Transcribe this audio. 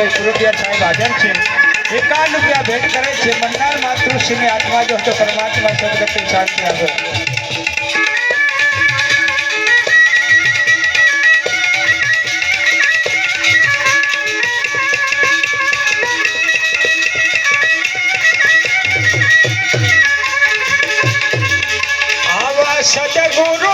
ભાઈ સુરતિયા સાહેબ હાજર છે 51 રૂપિયા ભેટ કરે છે મન્નાર માતૃશ્રીની આત્મા જો તો પરમાત્મા સદગતિ શાંતિ આપે સદગુરુ